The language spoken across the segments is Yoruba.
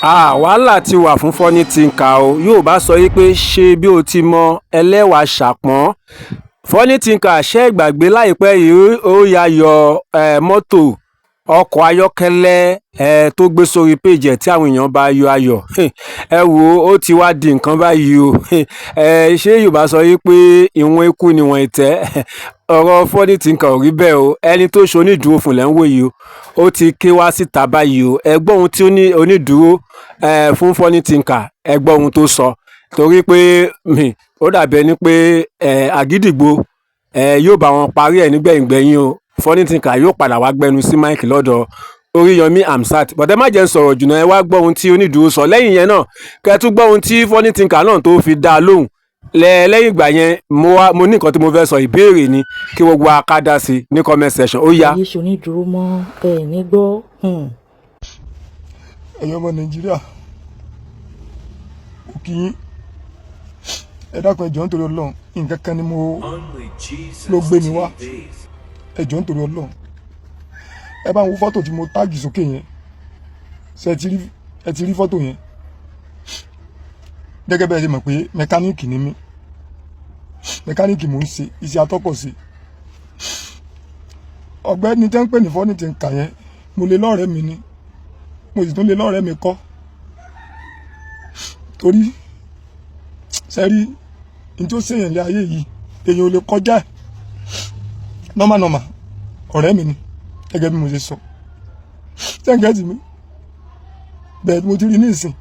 Wàhálà ti wà fún funny thinker o. Yorùbá sọ yí pé ṣe bí o ti mọ ẹlẹ́wà ṣàpọ́n. Funny thinker ṣẹ́ ìgbàgbé láìpẹ́ yìí ó ya yọ mọ́tò ọkọ̀ ayọ́kẹ́lẹ́ tó gbé sórí péjì ẹ̀ tí àwọn èèyàn bá yọ ayọ̀. Ẹ wò ó ti wá di nǹkan báyìí o. Ṣé Yorùbá sọ yí pé ìwọ̀n ikú ni ìwọ̀n ìtẹ́? Ọ̀rọ̀ funny thinker ò rí bẹ́ẹ̀ o. Ẹni tó ṣe onídùúró fún lẹ́ ń wò yìí o. Ó ti ké wá síta báyìí o. Ẹ gbọ́ ohun tí onídùúró fún funny thinker, ẹ gbọ́ ohun tó sọ. Torí pé ó dàbí ẹni pé agidigbo yóò bá wọn parí ẹ̀ nígbẹ̀yìngbẹ̀yìn o. Funny thinker yóò padà wá gbẹnu sí máìkì lọ́dọ̀ Oriyomi Hamzat. Bọ̀dẹ́ má jẹ́ ń sọ̀rọ̀ jùlọ, ẹ wá gbọ́ ohun tí onídùúró sọ. Lẹ́yìn yẹn náà kẹ́ tún gbọ́ ohun tí funny thinker náà tó fi dá a lóhùn. Lẹ́yìn ìgbà yẹn mo ní nǹkan tí mo fẹ́ sọ, ìbéèrè ni kí gbogbo akádá sí ní comment section. Ó yá. Ayé ṣonídùúró mọ́ ẹ̀ ní gbọ́. Ẹ̀yin ọmọ Nàìjíríà, ó kí yín. Ẹ dákun ẹ jọ̀ọ́ nítorí Ọlọ́run, nǹkan kan ni ló gbé mi wá. Ẹ jọ̀ọ́ nítorí Ọlọ́run. Ẹ bá ń wo fọ́tò tí mo táàgì sókè yẹn. Ṣé ẹ ti rí fọ́tò yẹn? Gẹ́gẹ́ bẹ́ẹ̀ ṣe mọ̀ pé mẹkáníìkì ni mí. Mẹkáníìkì mò ń ṣe, iṣẹ́ atọ́kọ̀ sí. Ọ̀gbẹ́ni tẹ́ ń pè ní funny thinker yẹn, mo lè lọ́rẹ̀ẹ́ mi ni. Mo sì tún lè lọ́rẹ̀ẹ́ mi kọ́. Torí sẹ́rí ní tó ṣèyàn lé ayé yìí, èèyàn ò lè kọjá ẹ̀. Nọ́mà ọ̀rẹ́ mi ni, gẹ́gẹ́ bí mo ṣe sọ. Tẹ́ǹgẹ́tì mi bẹ́ẹ̀ mo ti rí ní ìsìn,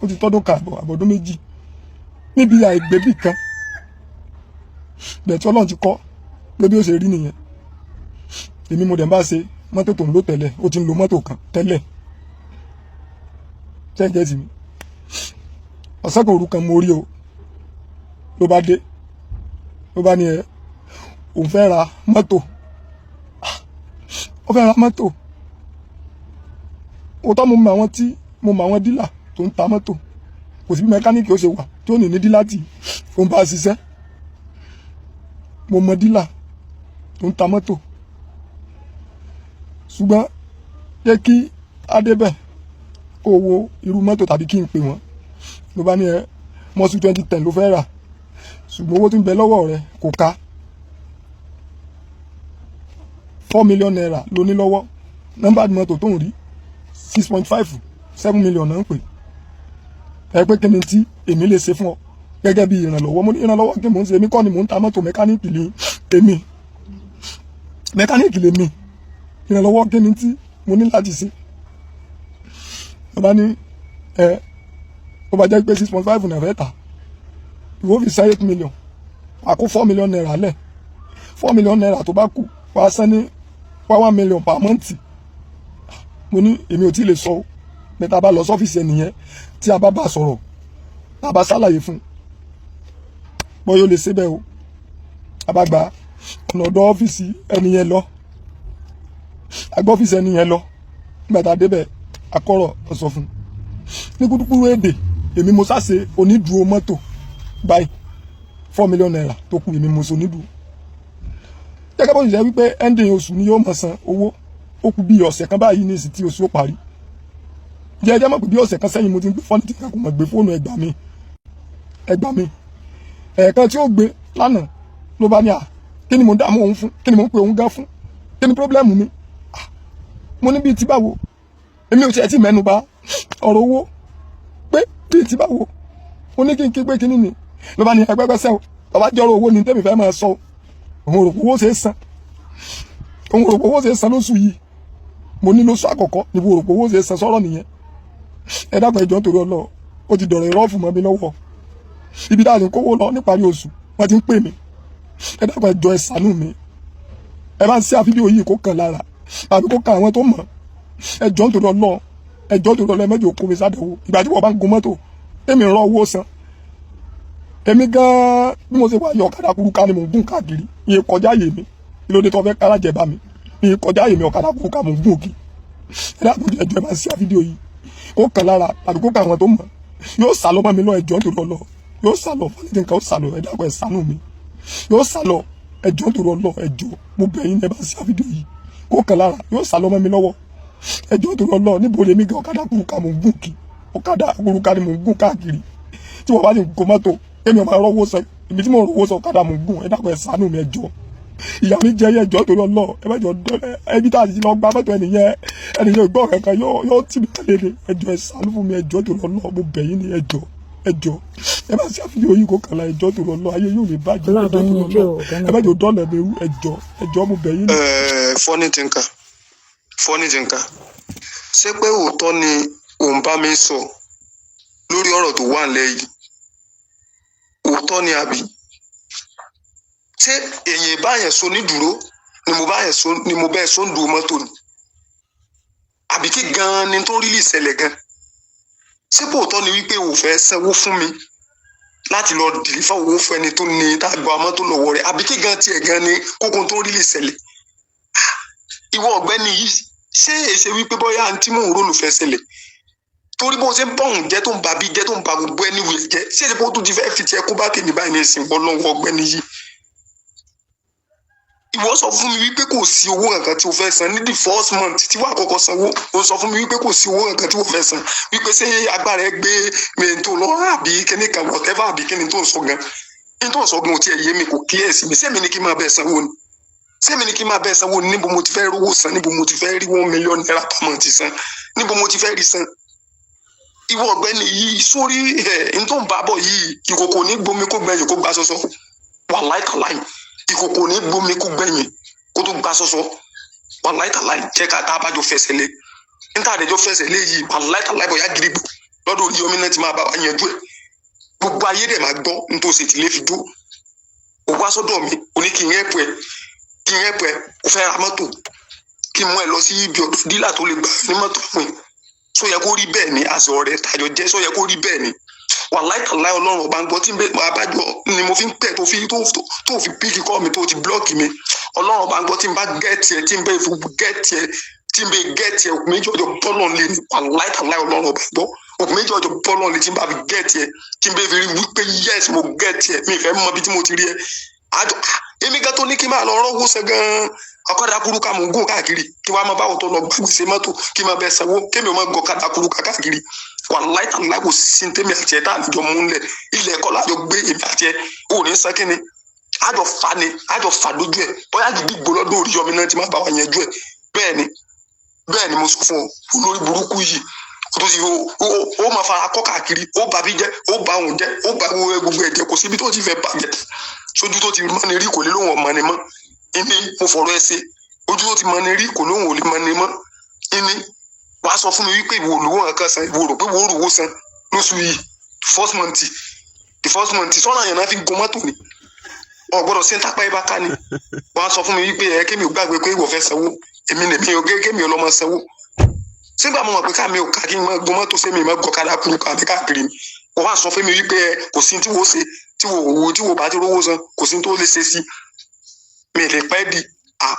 ó ti tọ́dún kààbọ̀ àbọ̀dún méjì níbi àìgbébì kan. Bẹ́ẹ̀ tí Ọlọ́run ti kọ́ pé bí ó ṣe rí nìyẹn. Èmi mo dẹ̀ ń bá ṣe mọ́tò tó ń lò tẹ́lẹ̀, ó ti ń lo mọ́tò kan tẹ́lẹ̀. Tẹ́ǹgẹ́tì mi ọ̀sán kan òru kan mo rí o, ló bá dé, ló bá ní òun fẹ́ ra mọ́tò. Ó fẹ́ ra mọ́tò. Òótọ́ mo mọ àwọn dílà tó ń ta mọ́tò. Kò sí bí mẹkáníìkì ó ṣe wà tí ó ní dílà tí ó ń bá ṣiṣẹ́. Mo mọ dílà tó ń ta mọ́tò. Ṣùgbọ́n jẹ́ kí adébẹ̀ kó wo irú mọ́tò tàbí kí n pè wọ́n. Ló bá ní mọ́sù 2010 ló fẹ́ rà. Ṣùgbọ́n owó tó ń bẹ lọ́wọ́ rẹ̀ kò ká. 4 million naira ló ní lọ́wọ́. Nọ́mbà mọ́tò tó ń rí 6.5 7 million náà ń pè. Ẹ pé kí ni tí èmi lè ṣe fún ọ gẹ́gẹ́ bí ìrànlọ́wọ́. Mo ní ìrànlọ́wọ́ kí mò ń ṣe, èmi kọ́ ni mò ń ta mọ́tò, mẹkáníìkì lè èmi. Mẹkáníìkì lè mi. Ìrànlọ́wọ́ kí ni tí mo ní láti ṣe. Ó bá ní ó bá jẹ́ pé 6.5 náà fẹ́ tà. Ìwọ fi 8 million. A kó 4 million naira lẹ̀. 4 million naira tó bá kù wá san ní 1 million per month. Mo ní èmi ò tí lè sọ. Mẹ́ta bá lọ sọ́fíìsì ẹnìyẹn tí a bá bá sọ̀rọ̀, a bá ṣàlàyé fún. Bọ́ yóò lè ṣe bẹ́ẹ̀ o. A bá gba ọ̀nà ọ̀dọ̀ ọ́fíìsì ẹnìyẹn lọ. A gbọ́ ọ́fíìsì ẹnìyẹn lọ. Nígbà tá a débẹ̀, a kọ́rọ̀ ọ̀sọ̀ fún. Ní kúkúrú èdè, èmi mo sáṣe onídùúró mọ́tò báyìí 4 million naira tó kù èmi mo so onídùúró. Gẹ́gẹ́ bó ṣe jẹ́ wípé ending oṣù ni yóò máa san owó. Ó kù bí ọ̀sẹ̀ kan báyìí ní ìsìn tí oṣù ó parí. Jẹ́ mọ̀ pé bí ọ̀sẹ̀ kan sẹ́yìn mo ti ń gbé funny thinker kò mọ̀ gbé fóònù ẹgbà mi. Ẹ̀ẹ̀kan tí ó gbé lánàá ló bá ní kí ni mo dààmú òun fún, kí ni mo ń pe òun gan fún, kí ni pírọ́blẹ́mù mi. Mo ní bíi ti báwo, èmi ò tiẹ̀ tí mẹ́nu bà ọ̀rọ̀ owó pé bíi ti báwo. Mo ní kí n kí pé kíní ni ló bá ní ẹgbẹ́gbẹ́sẹ̀ o, bàbá jọrọ owó ni tẹ́mi fẹ́ máa sọ. Òun rò pé owó ṣe é san. Òun rò pé owó ṣe é san lóṣù yìí. Mo ní lóṣù àkọ́kọ́ ni mo rò pé owó ṣe é san, sọ̀rọ̀ nìyẹn. Ẹ dákun ẹ jọ̀ọ́ nítorí Ọlọ́run, ó ti dọ̀rọ̀ ìrọ́ọ̀fù mọ́ mi lọ́wọ́. Ibi tá a ti ń kówó lọ níparí oṣù wọ́n ti ń pè mí. Ẹ dákun ẹ jọ̀ọ́ ẹ ṣàánú mi. Ẹ bá ń ṣe fídíò yìí kó kàn lára àbí kó kàn àwọn tó mọ̀. Ẹ jọ̀ọ́ nítorí Ọlọ́run, ẹ jọ̀ọ́ nítorí Ọlọ́run, ẹ mẹ́jọ kó mi sádẹ̀wò. Ìgbà tí wọ́n bá ń gun mọ́tò èmi ń rọ owó san. Èmi gan bí mo ṣe wá yọ ọ̀kadà kúrúká ni mò ń gùn káàkiri. Iye kọjá yè mi. Kí ló dé tó fẹ́ kára jẹ bá mi? Iye kọjá yè mi ọ̀kadà kúrúká mò ń gùn òkè. Ẹ dákun ẹ jọ̀ọ́ ẹ bá ń ṣe fídíò yìí kó kàn lára àbí kó kàn àwọn tó mọ̀. Yóò sálọ mọ́ mi lọ, ẹ jọ̀ọ́ nítorí Ọlọ́run. Yóò sálọ funny thinker ó sálọ, ẹ dákun ẹ ṣàánú mi. Yóò sálọ, ẹ jọ̀ọ́ nítorí Ọlọ́run, ẹ jọ̀ọ́ mo bẹ̀ yín ẹ bá ń ṣe fídíò yìí kó kàn lára. Yóò sálọ mọ́ mi lọ́wọ́. Ẹ jọ̀ọ́ nítorí Ọlọ́run, níbo lèmi gan ọ̀kadà kúrúká mò ń gùn kí. ọ̀kadà burúkú ni mò ń gùn káàkiri tí wọ́n bá ti kó mọ́tò èmi ọmọ rówó san èmi tí mo rówó san ọ̀kadà mò ń gùn ẹ dákun ẹ ṣàánú mi ẹ jọ̀ọ́ ìyá mi jẹ ẹjọ́ torí Ọlọ́run ẹ mẹjọ dọlẹ ẹbí tá a ti lọ gba mọ́tò ẹnìyẹn gbọ́ kankan yóò tì mí lélẹ̀ ẹjọ́ ẹ ṣàánú fún mi ẹjọ́ torí Ọlọ́run mo bẹ̀ yín ní ẹjọ́ ẹ má ṣe àfihàn yín kó kàlà ẹjọ́ torí Ọlọ́run ayé yóò lè bàjẹ́ ẹjọ́ torí Ọlọ́run ẹ mẹjọ dọlẹ mi rú ẹjọ́ mo bẹ̀ yín ní. Funny thinker ṣé pé òótọ́ ni òun bá mi sọ lórí ọ̀rọ̀ tó wà nílẹ̀ yìí òótọ́ ni àbí ṣé èyàn báyẹn so ní dúró ni mo bẹ́ẹ̀ so ń du mọ́tò ni àbí kí gan-an ni tó rí lè ṣẹlẹ̀ gan ṣé pé òótọ́ ni wípé ò fẹ́ sanwó fún mi láti lọ dìlífà owó fún ẹni tó ní tàgbà mọ́tò lọ́wọ́ rẹ̀ àbí kí gan tiẹ̀ gan ni kókó tó rí lè ṣẹlẹ̀ ìwọ ọ̀gbẹ́ni yìí ṣé èṣe wípé bóyá àǹtí mò ń rò ló fẹ́ ṣẹlẹ̀ torí bó ṣe ń bọ̀hún jẹ́ tó ń ba bí jẹ́ tó ń ba gbogbo ẹni wò jẹ́ ṣé èdè bó tún ti fẹ́ fi tiẹ̀ kó bá tèmi báyìí ní ìsìn bọ́ lọ́wọ́ ọ̀gbẹ́ni yìí ìwọ sọ fún mi wípé kò sí owó kankan tí o fẹ́ san ní the first month tí wàá kọ́kọ́ sanwó o sọ fún mi wípé kò sí owó kankan tí o fẹ́ san wípé ṣé agbára ẹ gbé mi tó lọ àbí kíní kan whatever àbí kíní tó ń sọ gan ní tó ń sọ gan ò tiẹ̀ yé mi kò clear sí mi sẹ́mi ni kí n máa bẹ́ẹ̀ sanwó ni sẹ́mi ni kí n máa bẹ́ẹ̀ sanwó ni níbo mo ti fẹ́ rówó san níbo mo ti fẹ́ rí $1 million per month san níbo mo ti fẹ́ rí san ìwọ ọ̀gbẹ́ni yìí sórí n tó ń bá bọ̀ yìí ìkòkò ní gbomi kó gbẹ̀yìn kó gbá sọ́sọ́ wàláì tàláì ìkòkò ní gbomi kó gbẹ̀yìn kó tó gbá sọ́sọ́ wàláì tàláì jẹ́ ká tá a bá jọ fẹsẹ̀ lé níta àdéjọ́ fẹsẹ̀ lé yìí wàláì tàláì bọ̀ yá gidigbo lọ́dọ̀ Oriyomi náà ti máa bá wa yanjú ẹ̀ gbogbo ayé dẹ̀ máa gbọ́ nítòsí ti lé fi dó o wá sọ́dọ̀ mi o ní kí n yẹ̀pù ẹ̀ o fẹ́ ra mọ́tò kí n mú ẹ lọ sí ibi ọ̀dọ̀ dílà tó lè gbà ní mọ́tò fún ẹ sọ yẹ kó rí bẹ́ẹ̀ ni àṣọ ọ̀rẹ́ tàjọ jẹ́ sọ yẹ kó rí bẹ́ẹ̀ ni wàláì tàláì Ọlọ́run ọba ń gbọ́ tí abájọ ni mo fi ń pẹ́ tó fi píkì kọ́ mi tó ti blọ́ọ̀kì mi Ọlọ́run ọba ń gbọ́ tí n bá gẹ́ẹ̀tì ẹ tí n bẹ́ fi gẹ́ẹ̀tì ẹ òkú méjì ọjọ́ bọ́ọ̀lù lé ní wàláì tàláì Ọlọ́run ọba gbọ́ òkú méjì ọjọ́ bọ́ọ̀lù lé tí n bá fi gẹ́ẹ̀tì ẹ tí n bẹ́ fi rí wípé yes mo gẹ́ẹ̀tì ẹ mi ìfẹ́ mọ bí tí mo ti rí ẹ àjọ èmi gan tó ní kí n máa lọ rọ́wọ́ sẹ́ gan ọ̀kadà kúrúkà mò ń gùn káàkiri kí wàá máa báwo tó lọ gbàgbèsè mọ́tò kí n máa bẹ sanwó kémi ò máa gọ ọ̀kadà kúrúkà káàkiri wàláì tàláì kò sí tèmi àti ẹ̀ tá àjọ múlẹ̀ ilẹ̀ ẹ̀kọ́ lájọ gbé èmi àti ẹ̀ ò ní sẹ́ kínni àjọ fà lójú ẹ̀ bóyá agidigbo lọ́dún Oriyomi náà ti máa bá wa yanjú ẹ̀ bẹ́ẹ̀ ni mo sọ fún ọ olórí burúkú yìí tó ti ó máa fara kọ́ káàkiri ó bá bí jẹ́ ó bá òun jẹ́ ó bá gbogbo ẹ̀jẹ̀ kò síbi tó ti fẹ́ bàjẹ́ sójú tó ti mọ́ni rí kò lè lóhùn ọmọ ni mọ́ ìní mo fọ̀rọ̀ ẹ ṣe ojú tó ti mọ́ni rí kò lóhùn òlì mọ́ni mọ́ ìní wàá sọ fún mi wípé ìwò olówó nǹkan san ìwò rò pé ìwò òrùwó san lóṣù yìí the first month sọ́nà yẹn náà fi gun mọ́tò ni ọ̀gbọ́dọ̀ sí ń tápá ẹ bá ká ni wàá sọ fún mi wípé kémi ò gbàgbé pé ìwọ fẹ́ sanwó èmi nìmi ò kémi ò lọ máa sanwó sígbà mo mọ̀ pé káàmì ò ká kí n máa gun mọ́tò sẹ́mi máa gọ kádà kúrú káàmì káàkiri ni wọ́n wá sọ fún mi wípé kò sí tí wò ṣe tí wò bá ti rówó san kò sí tó lè ṣe sí mi lè pẹ́ di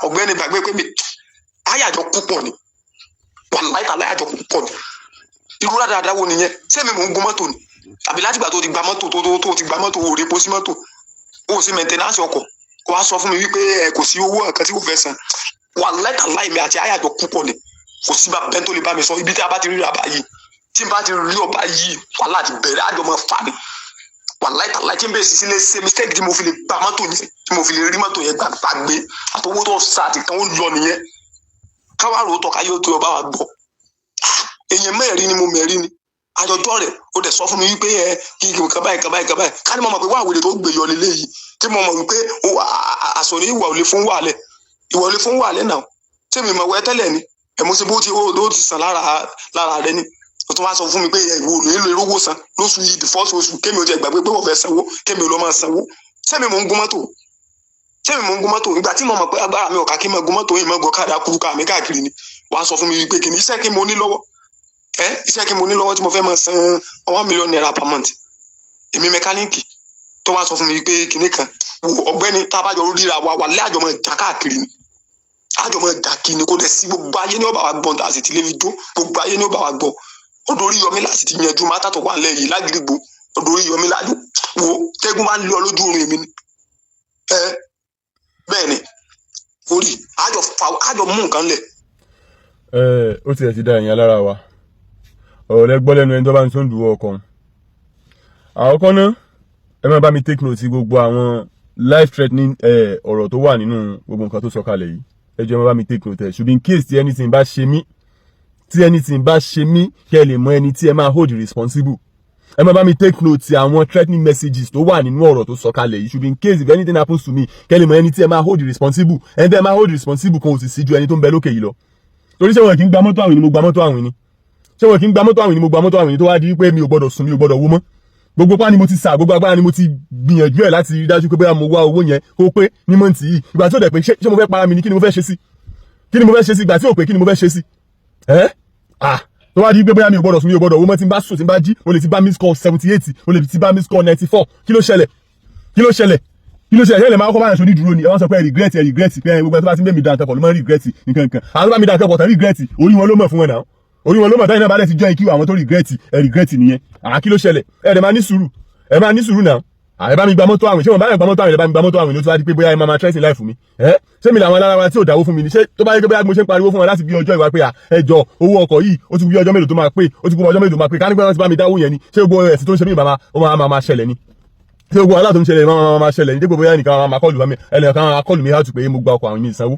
ọ̀gbẹ́ni gbàgbé pé mi àyàjọ púpọ̀ ni wàláì tàláì àyàjọ púpọ̀ ni irú dáadáa wo nìyẹn sẹ́mi mò ń gun mọ́tò ni tàbí látìgbà tó ti gba mọ́tò tó ti gba mọ́tò òòrè po sí mọ́tò ó sì mẹ́ntẹ́nánsì ọkọ̀ wàá sọ fún mi wípé kò sí owó nǹkan tí kò fẹ́ san wàláì tàláì mi àti àyàjọ púpọ̀ ni kò sí bá bẹ́ẹ̀ tó lè bá mi sọ ibi tí a bá ti rí ọba yìí tí n bá ti rí ọba yìí wàhálà ti bẹ̀rẹ̀ àjọ máa fà mí wàláì tàláì tí n bẹ̀rẹ̀ sí sílẹ̀ ṣe mistake tí mo fi lè gba mọ́tò yẹn tí mo fi lè rí mọ́tò yẹn gbàgbé àtọwọ́ tó sa àti kan ó lọ nìyẹn káwá rò ó tọ́ka yóò tó ọba wa gbọ́ èèyàn mẹ́rin ni mo mẹ́rin ni àjọjọ́ rẹ̀ ó dẹ̀ sọ fún mi wípé kí n kàbáyé ká ní mo mọ̀ pé wà wèrè tó gbé yọ lélẹ́ yìí kí mo mọ̀ wípé àsọ̀rí ìwà ò lè fún wàlẹ̀ náà tí mi mọ̀ wẹ́ tẹ́lẹ̀ ni ẹ̀mú sí bó ti sàn lára rẹ ni o tún wá sọ fún mi pé ìwò òní lè rówó san lóṣù yìí the first oṣù kémi ò jẹ gbàgbé pé wọ́n fẹ́ sanwó kémi ò lọ máa sanwó sẹ́mi mò ń gun mọ́tò ìgbà tí mo mọ̀ pé agbára mi ò ká kí n máa gun mọ́tò yìí máa gọ káàdà kúrúkà mi káàkiri ni wàá sọ fún mi pé kìíní iṣẹ́ kí mo ní lọ́wọ́ tí mo fẹ́ máa san $1 million per month èmi mẹkáníìkì tó wá sọ fún mi pé kìíní kan ọ̀gbẹ́ni tá a bá jọ ríra wa wà lé àjọ máa jà káàkiri ni àjọ máa jà kí ni kò dẹ̀ sí gbogbo ayé ní ọba wa gbọ́n tá a sì ti lé fi dó gbogbo ayé ní ọba wa gbọ́ odò Oriyomi láti ti yanjú mátà tó wà nílẹ̀ yìí lágídígbò odò Oriyomi lájú wo tẹ́gùn bá ń lé ọ lójú oorun èmi ni bẹ́ẹ̀ ni orí àjọ mú nǹkan lẹ̀. ó tiẹ̀ ti dá ẹ̀yìn alára wa ọ̀rọ̀ lẹ gbọ́ lẹ́nu ẹni tó bá ń tún dùn ọkàn. Àkọ́kọ́ náà ẹ máa bá mi take note gbogbo àwọn life threatening ọ̀rọ̀ tó wà nínú gbogbo nǹkan tó sọ kalẹ̀ yìí. Ẹ jọ̀ọ́ ẹ máa bá mi take note ẹ̀. Should be in case tí anything bá ṣe mí kẹ́ ẹ lè mọ ẹni tí ẹ máa hold responsible. Ẹ máa bá mi take note àwọn threatening messages tó wà nínú ọ̀rọ̀ tó sọ kalẹ̀ yìí. Should be in case if anything happens to me kẹ́ ẹ lè mọ ẹni tí ẹ máa hold responsible. Ẹni tí ẹ máa hold responsible kan ò sì sí ju ẹni tó ń bẹ lókè yìí lọ. Torí ṣé wọn kì í gba mọ́tò àwìn ni mo gba mọ́tò àwìn ni. Ṣé wọn kì í gba mọ́tò àwìn ni mo gba mọ́tò àwìn ni tó wá di pé mi ò gbọdọ̀ sùn mi ò gbọdọ̀ wó mọ́. Gbogbo pa ni mo ti sà gbogbo agbára ni mo ti gbìyànjú ẹ̀ láti rí dájú pé bóyá mo wá owó yẹn kó pé ní mọ́ǹtì yìí. Ìgbà tí ó dẹ̀ pé ṣé mo fẹ́ para mi ni kí ni mo fẹ́ ṣe sí? Kí ni mo fẹ́ ṣe sí ìgbà tí ò pé kí ni mo fẹ́ ṣe sí? Tó wá di pé bóyá mi ò gbọdọ̀ sùn mi ò gbọdọ̀ wó mọ́ tí n bá sùn tí n bá jí mo lè ti bá miss call 78 mo lè ti bá miss call 94. Kí ló ṣẹlẹ̀? Ṣẹlẹ̀ máa kọ́ bá yẹn ṣoní dúró ni ẹ wọ́n sọ pé regret pé gbogbo ẹ tó bá ti ń bẹ́ mi dáńtẹ́ pọ̀ ló máa ń regret nǹkan àwọn tó bá mi dáńtẹ́ pọ̀ tán regret orí wọn ló mọ̀ fún wọn náà orí wọn ló mọ̀ táyìn náà bá dẹ̀ ti join queue àwọn tó regret nìyẹn kí ló ṣẹlẹ̀ ẹ dẹ̀ máa ní sùúrù náà ẹ bá mi gba mọ́tò àwìn ṣé wọn bá yẹn gba mọ́tò àwìn ẹ bá mi gba mọ́tò àwìn ló ti wá di pé bóyá ẹ máa threaten life fún mi ṣé mi làwọn alára tí ò dáwó fún mi ni ṣé tó bá yẹ pé bóyá mo ṣe ń pariwo fún wọn láti bí ọjọ́ ìwà pé ẹjọ́ owó ọkọ̀ yìí ó ti kú ọjọ́ mélòó tó máa pé ó ti kú ọjọ́ mélòó tó máa pé ká ní pé wọ́n ti bá mi dáwó yẹn ni ṣé gbogbo ẹ̀sìn tó ń ṣe mí máa ṣẹlẹ̀ ni ṣé gbogbo aláàtò ń ṣẹlẹ̀ máa ṣẹlẹ̀ ní dípò bóyá nìkan máa kọlù mi ẹnìkan máa kọlù mi láti pé mo gba ọkọ̀ àwọn mi ìsanwó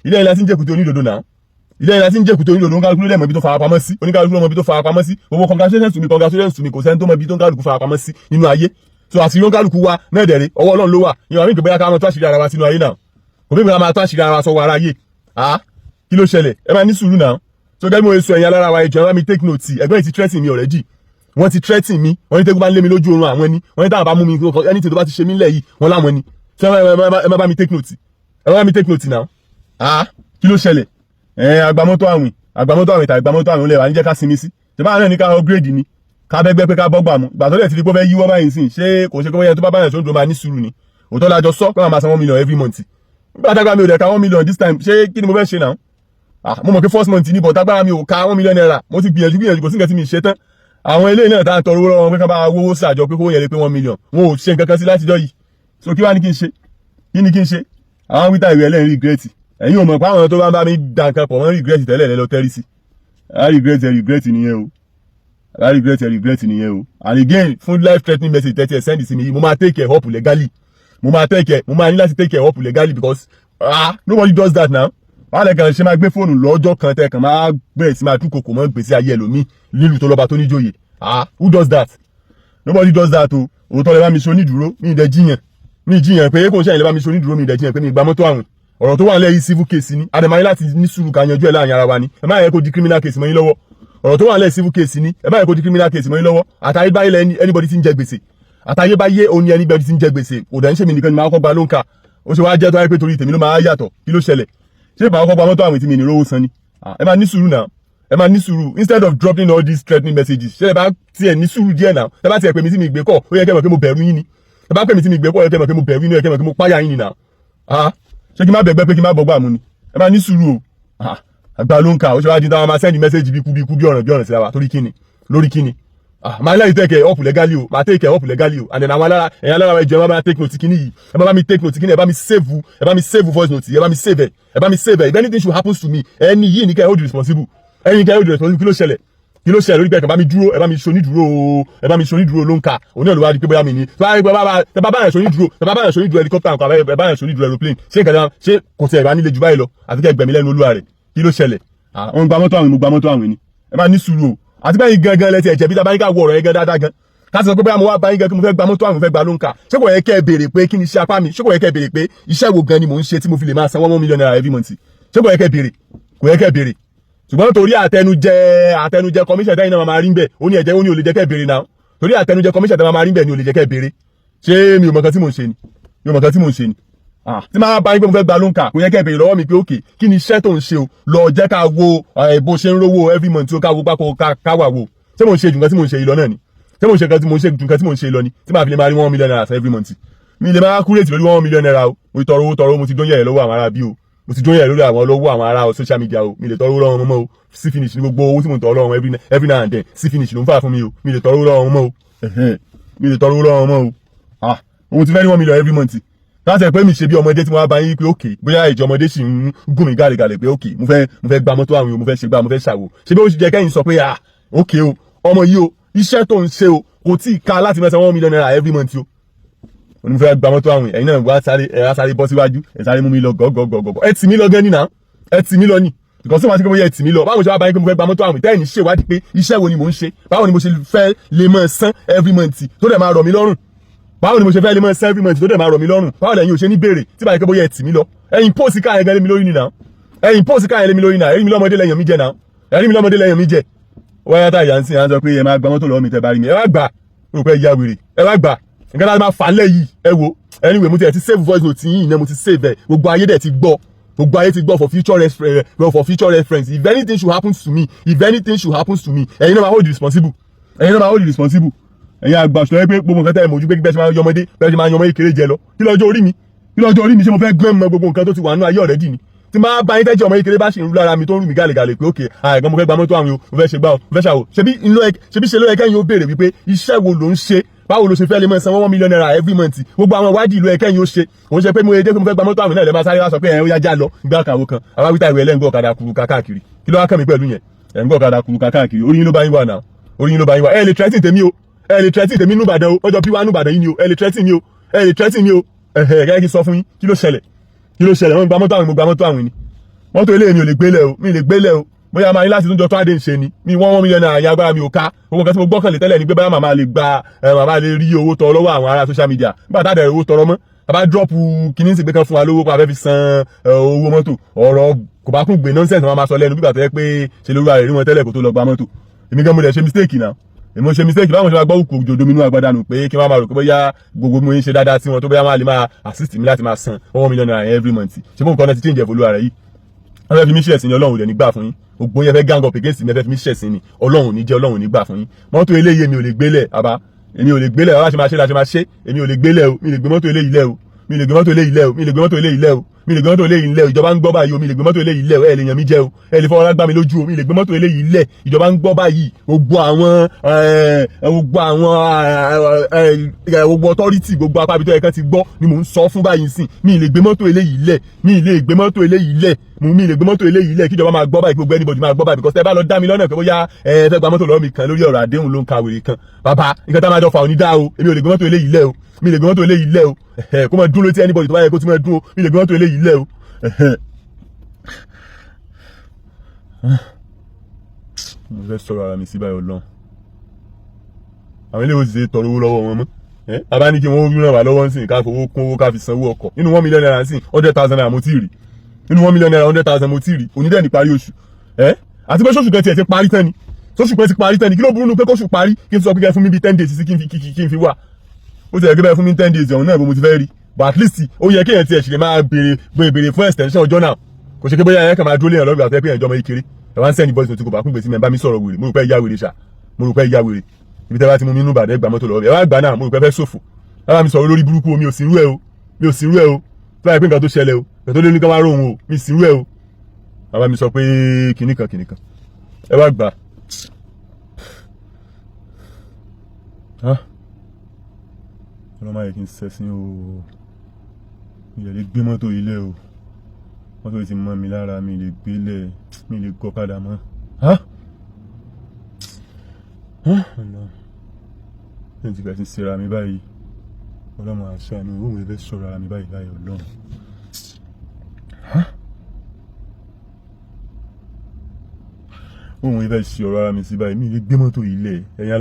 ilé ẹ̀la tí ń jẹ́kùtì onídòdó náà oníkálukú ló lẹ́mọ̀ ibi tó farapamọ́ sí oníkálukú lọ́mọ ibi tó farapamọ́ sí gbogbo congratulations to me kò sẹ́ni tó mọ ibi tó ń kálukú farapamọ́ sí nínú ayé so àṣírí oníkálukú wa náà dẹ̀rẹ̀ ọwọ́ Ọlọ́run ló wà ìyọ̀n mi kò bóyá ká máa tó àṣírí ara wa sínú ayé náà kò bí mi ká máa tó àṣírí ara wa sọ́wọ́ ara ayé kí ló ṣẹlẹ̀ ẹ máa ní sùúrù náà so gẹ́gẹ́ bí mo sọ ẹ̀yin alára wa ẹjọ́ ẹ bá mi take note ẹgbẹ́ yìí ti threaten mi already wọ́n ti threaten mi wọ́n ní tẹ́gbọ́n bá ń lé mi lójú oorun àwọn ẹni wọ́n ní táwọn bá mú mi anything tó bá ti ṣe mí lẹ̀ yìí wọ́n láwọn ẹni so ẹ má bá mi take note náà kí ló ṣẹlẹ̀ agbamọ́tò àwìn tàbí agbamọ́tò àwìn olè wà ní jẹ́ ká sinmi sí ṣe báwọn náà ní ká upgrade ni ká bẹ́gbẹ́ pé ká bọ́gbà mu ìgbà tó lẹ̀ ti di pé fẹ́ yíwọ́ báyìí sìn ṣé kò ṣe pé bóyá tó bá báyìí ṣó ń dúró máa ní sùúrù ni òótọ́ lájọ sọ pé wọ́n máa san 1 million every month nígbà tágbà mi ò dẹ̀ ka 1 million this time ṣé kí ni mo fẹ́ ṣe náà mo mọ̀ pé first month ní but tágbà mi ò ka 1 million naira mo ti gbìyànjú kò sí nǹkan tí mi ṣe tán àwọn ilé náà tá à ń tọrọ owó lọ́wọ́ pé ká bá owó ṣàjọ pé kó yẹ lé pé 1 million wọn ò ṣe nǹkan kan sí látijọ́ yìí so kí wá ní kí n ṣe àwọn wíta ìwé ẹlẹ́rìn regret ẹ̀yin ò mọ̀ pé àwọn tó bá ń bá mi dà nǹkan pọ̀ wọ́n regret tẹ́lẹ̀ lẹ́lọ tẹ́rí sí regret nìyẹn o and again fún life threatening message tẹ́tí ẹ̀ send sí mi yìí mo máa take care up legally mo máa ní láti take care up legally because nobody does that now wọ́n lè kàn ṣe máa gbé fóònù lọ́jọ́ kan tẹ́ kàn máa bẹ̀rẹ̀ sí máa dúnkokò mọ́ gbèsè ayé ẹlòmíì nílùú tó lọ́ba tó níjòyè who does that nobody does that o òótọ́ lè bá mi ṣe onídùúró mi ì dẹ̀ jiyàn pé kò ń ṣe àyìn lè bá mi ṣe onídùúró mi ì dẹ̀ jiyàn pé mi ì gba mọ́tò àwìn ọ̀rọ̀ tó wà nílẹ̀ yìí civil case ni àdèmàní láti ní sùúrù ká yanjú ẹ̀ láàrin ara wa ni ẹ má yẹ kó di criminal case mọ́ yín lọ́wọ́ ọ̀rọ̀ tó wà nílẹ̀ civil case ni ẹ má yẹ kó di criminal case mọ́ yín lọ́wọ́ àtayébáyé lẹ anybody tí ń jẹ gbèsè àtayébáyé òun ni anybody tí ń jẹ gbèsè kò dẹ̀ ń ṣe mi nìkan ni máa kọ́ gba lóǹkà ó ṣe wá jẹ́ tó wáyé pé torí tèmi ló máa yàtọ̀ kí ló ṣẹlẹ̀ ṣé ìpàkọ́ kọ́ gba mọ́tò àwìn tí mi ní rówó san ni ẹ máa ní sùúrù náà ẹ máa ní sùúrù instead of dropping all these threatening messages ṣé ẹ bá tiẹ̀ ní sùúrù díẹ̀ náà ẹ bá tiẹ̀ pè mí tí mi gbé kọ́ ó yẹ kẹ́ mọ̀ pé mo bẹ̀rù yín ni ẹ bá pè mí tí mi gbé kọ́ ó yẹ kẹ́ mọ̀ pé mo bẹ̀rù yín ni ó yẹ kẹ́ mọ̀ pé mo páyà yín ni náà ṣé kí n má bẹ̀gbẹ́ pé kí n má bọ́gbà mu ni ẹ máa ní sùúrù o àgbà ló ń ka ó ṣe wá di táwọn máa send message bí kú bí ọ̀ràn síra wa torí kíni lórí kíni máa láyé take up legally o máa take up legally o and then àwọn alára ẹ̀yàn alára ẹ̀jọ̀ ẹ bá mi take note kíní yìí ẹ bá mi take note kíní ẹ bá mi save voice note ẹ bá mi save if anything should happen to me ẹni yìí ní kẹ́ ẹ hold responsible kí ló ṣẹlẹ̀ lórí pé ẹ kàn bá mi dúró ẹ bá mi ṣonídúró ló ń ka òun náà ló wá di pé bóyá mi ní tẹ bá báyàn ṣonídúró helicopter nǹkan ẹ báyàn ṣonídúró aeroplane ṣé nǹkan ṣé kò tẹ̀ ẹ bá nílé ju báyìí lọ àti kẹ́ gbẹ̀mí lẹ́nu olúwa rẹ̀ kí ló ṣẹlẹ̀ àwọn gba mọ́tò àwìn mo gba mọ́tò àwìn ni ẹ bá ní sùúrù o àti bẹ́ẹ̀ gangan lẹ́tì ẹ̀jẹ̀ bí tabaríkà wọ ọ̀rọ̀ yẹn gan dáadáa gan káàsì sọ pé bóyá mo wá báyìí gan kí mo fẹ́ gba mọ́tò àwìn fẹ́ gba lóǹkà ṣé kò yẹ kẹ́ ẹ béèrè pé kí ni iṣẹ́ apá mi ṣé kò yẹ kẹ́ ẹ béèrè pé iṣẹ́ wo gan ni mò ń ṣe tí mo fi lè máa san 1 million naira every month ṣé kò yẹ kẹ́ ẹ béèrè ṣùgbọ́n torí àtẹnujẹ commission tẹ́yìn náà máa rí ń bẹ̀ ó ní ẹ̀jẹ̀ ó ní ò lè jẹ́ kẹ́ béèrè náà torí àtẹnujẹ commission tẹ́yìn máa rí ń bẹ̀ ni ò lè jẹ́ kẹ́ béèrè ṣé mi ò mọ̀ kan tí mò ń ṣe ni tí máa bá yín pé mo fẹ́ gba lóǹkà kò yẹ kẹ́ béèrè lọ́wọ́ mi pé òkè kí ni iṣẹ́ tó ń ṣe o lọ jẹ́ ká wo bó ṣe ń rówó every month tí ó ká wo pápọ̀ ká wà wo ṣé mò ń ṣe jù nǹkan tí mò ń ṣe yìí lọ náà ni ṣé mò ń ṣe nǹkan tí mò ń ṣe yìí lọ ni tí máa fi lè máa rí 1 million naira every month mi lè máa kúrètì lórí 1 million naira o mo ti tọrọ owó mo ti dóyè lọ́wọ́ àwọn ará bí o mo ti dóyè lórí àwọn lọ́wọ́ àwọn ará social media o mi lè tọrọ owó lọ́wọ́ mọ́ o sí finish ní gbogbo owó tí mo ń tọrọ lọ́wọ́ every now and then sí finish ló ń fà fún mi o mi lè tọrọ owó lọ́wọ́ mọ́ o ohun ti fẹ́ ní 1 million every month láti ẹ̀ pé mi ṣe bí ọmọdé tí wọ́n bá yín pé òkè bóyá ìjọ ọmọdé sì ń gùn mí gàlégàlé pé òkè mo fẹ́ gba mọ́tò àwìn mo fẹ́ ṣe gbá mo fẹ́ ṣàwò ṣe bí ó ṣe jẹ́ kẹ́yìn sọ pé òkè o ọmọ yìí o iṣẹ́ tó ń ṣe o kò tí ì ká láti mẹ́sàn 1 million naira every month o onífẹ́ gba mọ́tò àwìn ẹ̀yin náà wá sáré bọ́ síwájú ẹ̀ sáré mú mi lọ gọ́gọ́gọ́gọ́ ẹ tì mí lọ gẹ́ni náà ẹ tì mí lọ ni because tí wọ́n ti kọ́ bóyá ẹ tì mí lọ báwo ṣe wá báyìí pé mo fẹ́ gba mọ́tò àwìn tẹ́ẹ̀ ní ṣèwádìí pé iṣẹ́ wo ni mò ń ṣe báwo ni mo ṣe fẹ́ lè máa san every month tó dẹ̀ máa rọ̀ mí lọ́rùn báwo ni mo ṣe fẹ́ lè máa san every month tó dẹ̀ máa rọ̀ mí lọ́rùn báwo lẹ́yìn ò ṣe ní béèrè tí báyìí pé bóyá ẹ tì mí lọ ẹ̀yin póòsì káà yẹn gan lé mi lórí nìyà ẹ̀yin póòsì káà yẹn lé mi lórí nìyà ẹ̀yin mi lọ́mọdé lẹ́yìn mi jẹ náà ẹ̀yin mi lọ́mọdé lẹ́yìn mi jẹ wáyà tá ìyá ń sìn à ń sọ pé ẹ máa gba mọ́tò lọ́wọ́ mi tẹ́ bá rí mi ẹ wá gbà rò pé ìyá wèrè ẹ wá gbà nǹkan tá a máa fà lẹ́ yìí ẹ wo anyway mo ti save voice note yìí náà mo ti save ẹ gbogbo ayé dẹ̀ ti gbọ́ gbogbo ayé ti gbọ́ for future reference if anything should happen to me ẹ̀yin náà máa hold responsible ẹ̀yin àgbà ṣùgbọ́n pé gbogbo nǹkan tẹ́ ẹ mọ̀ ojú pé bẹ́ẹ̀ ṣe máa ń yọmọdé bẹ́ẹ̀ ṣe máa ń yọmọ kékeré jẹ lọ kí lọ́jọ́ orí mi ṣé mo fẹ́ gbọ́n mọ gbogbo nǹkan tó ti wà nínú ayé already ni tí máa bá yín tẹ́jọ́ ọmọ kékeré bá ṣe ń rú lára mi tó ń rú mi gàlégàlé pé ókè àìgbọ́n mo fẹ́ gba mọ́tò àwọn o mo fẹ́ ṣe gbá o mo fẹ́ ṣàwò ṣebí ṣe ló yẹ kẹ́yìn ó béèrè wípé iṣẹ́ wo ló ń ṣe báwo ló ṣe fẹ́ lè mọ̀ san 1 million naira every month gbogbo àwọn ìwádìí ìlú ẹ̀kẹ́yìn ó ṣe òun ṣe pé mo èdè pé mo fẹ́ gba mọ́tò àwọn náà lè máa sáré wá sọ pé ẹ̀ ó yá já lọ gbá kàwó kan àwa wíta ìwé ẹlẹ́ngọ́ ọ̀kadà kuru káàkiri kí ló wá kàn mí pẹ̀lú yẹn ẹ̀ ń gbọ́ ọ̀kadà kuru káàkiri orí yín ló bá yín wà náà orí yín ló bá yín wà ẹ̀ lè tẹ́tì tèmi o ẹ̀ lè tẹ́tì tèmi nùbàdàn o ọjọ́ bí wà nùbàdàn yín ni o ẹ̀ lè tẹ́tì mi o ẹ̀ lè tẹ́tì mi o ẹ̀hẹ̀ kí sọ fún yín kí ló ṣẹlẹ̀ wọ́n gba mọ́tò àwọn mo gba mọ́tò àwọn ni mọ́tò ilé mi ò lè gbélé o bóyá máa ní láti tún jọ tó àdé ń ṣe ni mi 1 million naira àyà agbára mi ò ká gbogbo nǹkan tí mo gbọ́kànlé tẹ́lẹ̀ ni pé báyà màmá lè rí owó tọrọ lọ́wọ́ àwọn ará social media nígbà tá a dẹ̀ owó tọrọ mọ́ bàbá dọ́ọ̀pù kìíní sì gbé kan fún wa lówó pa fẹ́ fi san owó mọ́tò ọ̀rọ̀ kò bá kún gbé nonsense wọn máa sọ lẹ́nu bíbà tó yẹ pé ṣe lórí ààrẹ rí wọn tẹ́lẹ̀ kó tó lọ gba mọ́tò èmi gan mo dẹ̀ ṣe mistake náà èmi ṣe mistake báwọn ṣe máa gbọ́ òkú òjò dominú agbádànù pé kí wọ́n máa rò pé bóyá gbogbo mo ń ṣe dáadáa sí wọn tó bóyá máa lè máa assist mi láti máa san 1 million naira every month ṣe fún nǹkan náà ti change ẹ̀fọ́ olúwa rẹ̀ yìí wọ́n fẹ́ fi mí ṣẹ̀sìn ní ọlọ́run ò lè ní gbà fún yín gbogbo yẹn fẹ́ gang up against mi ẹ fẹ́ fi mí ṣẹ̀sìn ni ọlọ́run ò ní jẹ́ ọlọ́run ò ní gbà fún yín mọ́tò eléyìí mi ò lè gbélẹ̀ àbá èmi ò lè gbélẹ̀ ọlá ṣe máa ṣe láti máa ṣe èmi ò lè gbélẹ̀ o mi lè gbé mọ́tò eléyìí lẹ̀ o mi lè gbé mọ́tò eléyìí lẹ̀ o mi lè gbé mọ́tò eléyìí lẹ̀ o mi lè gbé mọ́tò eléyìí lẹ̀ o ìjọba ń gbọ́ báyìí o mi lè gbé mọ́tò eléyìí lẹ̀ o ẹ lè yàn mí jẹ o ẹ lè fọwọ́ lágbá mi lójú o mi lè gbé mọ́tò eléyìí lẹ̀ ìjọba ń gbọ́ báyìí gbogbo authority gbogbo apábitọ ẹ̀kan ti gbọ́ ni mò ń sọ fún báyìí sìn mi lè gbé mọ́tò eléyìí lẹ̀ mi lè gbé mọ́tò eléyìí lẹ̀ mi lè gbé mọ́tò eléyìí lẹ̀ kíjọba máa gbọ́ báyìí gbogbo anybody máa gbọ́ báyìí because tẹ́ bá lọ dá mi lọ́nà pé bóyá ẹ fẹ́ gba mọ́tò lọ́wọ́ mi kan lórí ọ̀rọ̀ àdéhùn ló ń ka wèrè kan bàbá nǹkan tá máa jọ fà ò ní dá o èmi ò lè gbé mọ́tò eléyìí lẹ̀ o mi lè gbé mọ́tò eléyìí lẹ̀ o kó máa dún létí anybody tó bá yẹ kó ti máa dún o mi lè gbé mọ́tò eléyìí lẹ̀ o. mo fẹ́ sọ̀rọ̀ ara mi sí báyọ̀ lọ́n àwọn ilé ìwòsàn tọrọ owó lọ́wọ́ wọn mọ́ abá ní kí wọ́n ràn wá lọ́wọ́ sí ká fowó kún owó ká fi sanwó ọkọ̀ nínú 1 million naira sí 100,000 naira mo ti rí nínú 1 million naira 100,000 mo ti rí onídẹ̀ ní parí oṣù àti pé sóṣù kan tiẹ̀ ti parí tán ni sóṣù kan ti parí tán ni kí ló burú nu pé kóṣù parí kí n sọ pé kẹ́ fún mi bí 10 days sí kí n fi wà ó ti yẹ kí bẹ́ẹ̀ fún mi 10 days ọ̀hún náà bó mo ti fẹ́ rí but at least ó yẹ kéèyàn tiẹ̀ ṣì lè máa béèrè fún extension ọjọ́ náà kò ṣe pé bóyá ẹ̀yẹ́ kan máa dúró léèyàn lọ́gbà àti ẹ̀pẹ́ ìjọba ìkéré ẹ̀ wá ń sẹ́ni bọ́ọ̀sì tó kò bá kún gbèsè mẹ́bàá mi sọ̀rọ̀ wèrè mo rò pé ìyá wèrè ṣá mo rò pé ìyá wèrè ibi tẹ́ bá ti mú mi nínú ìbàdàn ẹgbàá mọ́tò lọ́wọ́ ẹ̀ wá gbà náà mo rò pé fẹ́ ṣòfò lára mi sọ̀rọ̀ lórí burúkú o mi ò sí irú ẹ̀ o tó báyìí pé nǹkan tó ṣẹlẹ̀ o nǹkan tó lé ní ká wá rò òun o mi sí irú ẹ̀ o bàbá mi sọ pé kìnnìkan ẹ wá gbà ọlọ́mọ ayé kí n sẹ́sìn o mi lè gbé mọ́tò yìí lẹ̀ o mọ́tò yìí ti mọ́ mi lára mi lè gbé lẹ̀ mi lè gọ́ padà mọ́ ọ̀nà ti bẹ̀rẹ̀ sí síra mi báyìí ọlọ́mọ àṣà ni òun ẹ̀fẹ́ sọ̀rọ̀ ara mi báyìí láyé ọlọ́run òun ẹ̀fẹ́ sí ọ̀rọ̀ ara mi sí báyìí mi lè gbé mọ́tò yìí lẹ̀ ẹ̀yin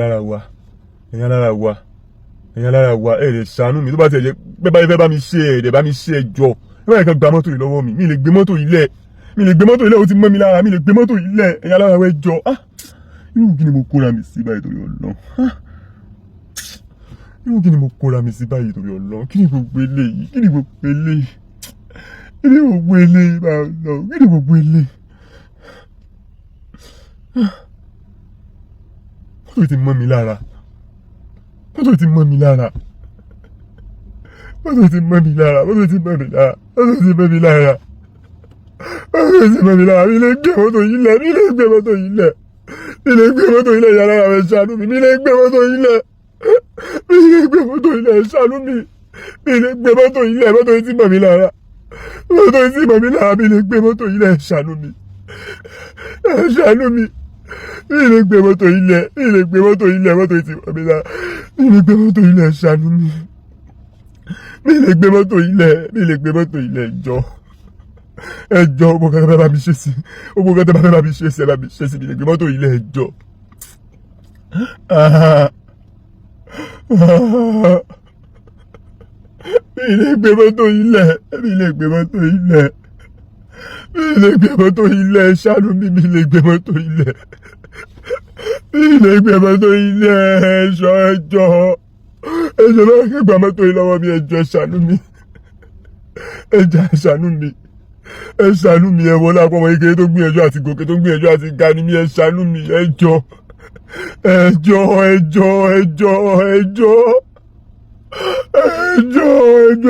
alára wa ẹ̀ lè ṣàánú mi tó bá ti ẹ̀jẹ̀ pé báyìí fẹ́ bá mi ṣe ẹ̀dẹ̀ bá mi ṣe ẹjọ́ ẹ báyìí kan gba mọ́tò yìí lọ́wọ́ mi lè gbé mọ́tò yìí lẹ̀ ó ti mọ́ mi lára mi lè gbé mọ́tò yìí lẹ̀ ẹ̀yin alára wa ẹjọ́ irú kí ni mo kóra mi sí báyìí torí Ọlọ́run irú kí ni mo kóra mi sí báyìí torí Ọlọ́run kí ni gbogbo eléyìí báyìí lọ kí ni gbogbo eléyìí mọ́tò ti mọ́ mi lára mọ́tò ti mọ́ mi lára mi lè gbé mọ́tò yìí lẹ̀ yàrá rẹ̀ ṣàánú mi lè gbé mọ́tò yìí lẹ̀ ṣàánú mi lè gbé mọ́tò yìí lẹ̀ mọ́tò yìí ti mọ́ mi lára mi lè gbé mọ́tò yìí lẹ̀ ṣàánú mi mi lè gbé mọ́tò ilẹ̀, mi lè gbé mọ́tò ilẹ̀, mọ́tò ti wọ̀ mí lára, mi lè gbé mọ́tò ilẹ̀, ṣàánú mi, mi lè gbé mọ́tò ilẹ̀, mi lè gbé mọ́tò ilẹ̀, ẹjọ́ gbogbo kan tẹ́ bá mi ṣe sí, gbogbo kan tẹ́ bá mi ṣe sí, ẹ bá mi ṣe sí, mi lè gbé mọ́tò ilẹ̀, ẹjọ́. Mi lè gbé mọ́tò ilẹ̀, mi lè gbé mọ́tò ilẹ̀, mi lè gbé mọ́tò ilẹ̀, ṣàánú mi, mi lè gbé mọ́tò ilẹ̀, mi lè gbé mọ́tò ilẹ̀, ẹjọ́ bá gbé mọ́tò ilẹ̀ lọ́wọ́ mi, ẹjọ́ ṣàánú mi, ẹjọ́ ṣàánú mi, ẹ ṣàánú mi, ẹ wọlé àpọ̀ ọmọ kékeré tó gbìyànjú àti gòkè tó gbìyànjú àti ga ni mi, ẹ ṣàánú mi, ẹjọ́ ẹ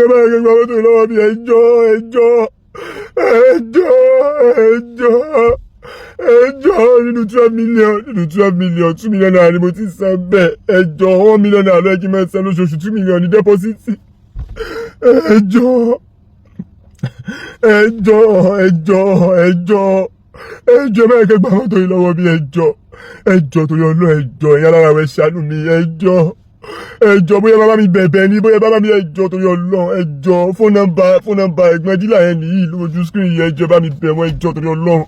bá gbé mọ́tò lọ́wọ́ mi, ẹjọ́ nínú 12 million 2 million naira ni mo ti san bẹ́ẹ̀, ẹjọ́ 1 million naira lọ́ọ́ kí n máa san lóṣooṣù, 2 million ní dẹ́pọ́sìtì, ẹjọ́ bá gbé mọ́tò yìí lọ́wọ́ mi, ẹjọ́ torí Ọlọ́run, ẹjọ́ ìyá lára rẹ̀ ṣàánú mi, ẹjọ́ bóyá bàbá mi bẹ̀bẹ̀ ni, bóyá bàbá mi, ẹjọ́ torí Ọlọ́run, ẹjọ́ fóònù nọ́mbà ẹ̀gbọ́n dílà yẹn nìyí lójú screen yìí, ẹjọ́ bá mi bẹ̀ wọ́n, ẹjọ́ torí Ọlọ́run,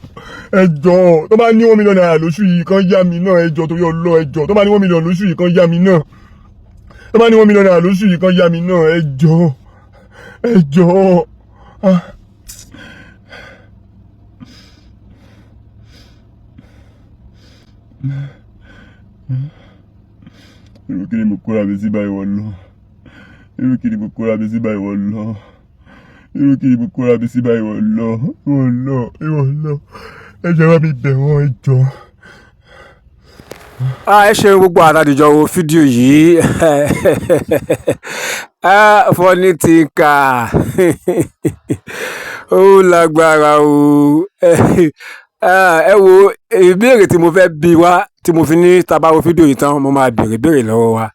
ẹjọ́ tó bá ní 1 million naira lóṣù yìí kan yá mi náà, ẹjọ́ torí Ọlọ́run, ẹjọ́ tó bá ní 1 million lóṣù yìí kan yá mi náà, tó bá ní 1 million naira lóṣù yìí kan yá mi náà, ẹjọ́. Irú kí ni mo kóra mi sí báyìí wọ́n lọ? Irú kí ni mo kóra mi sí báyìí wọ́n lọ? Irú kí ni mo kóra mi sí báyìí wọ́n lọ? Ẹ jẹ́ bá mi bẹ̀ wọ́n, ẹjọ́. Ẹ ṣeun gbogbo àtàdìjọ wo fídíò yìí. Funny thinker ó lágbára o. Ẹ wo ìbéèrè tí mo fẹ́ bi wá tí mo fi ní tá bá wo fídíò yìí tán mo máa béèrè lọ́wọ́ wa.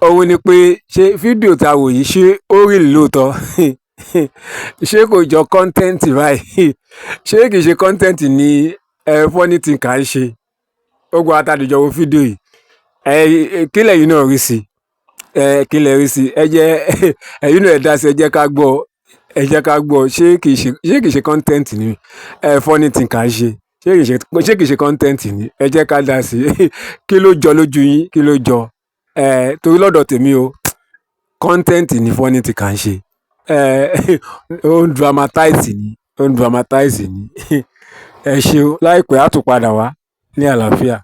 Òun ni pé ṣé fídíò tá wò yìí ṣé ó rí lóòótọ́? Ṣé kò jọ kọ́ńtẹ́ǹtì báyìí? Ṣé kìí ṣe kọ́ńtẹ́ǹtì ni Funny thinker ń ṣe? Gbogbo àtàdìjọ wo fídíò yìí, kí lẹ̀yin náà rí sí? Kí lẹ rí sí? Ẹ jẹ́ ẹ̀yin náà ẹ dá sí, ẹ jẹ́ ká gbọ́, ṣé kìí ṣe content ni Funny thinker ń ṣe? Ṣé kìí ṣe content ni? Ẹ jẹ́ ká dá sí. Kí ló jọ lójú yín? Kí ló jọ? Torí lọ́dọ̀ tèmi o, content ni Funny thinker ń ṣe. Ó ń dramatize ni. Ẹ ṣeun, láìpẹ́ á tún padà wá ní àlàáfíà.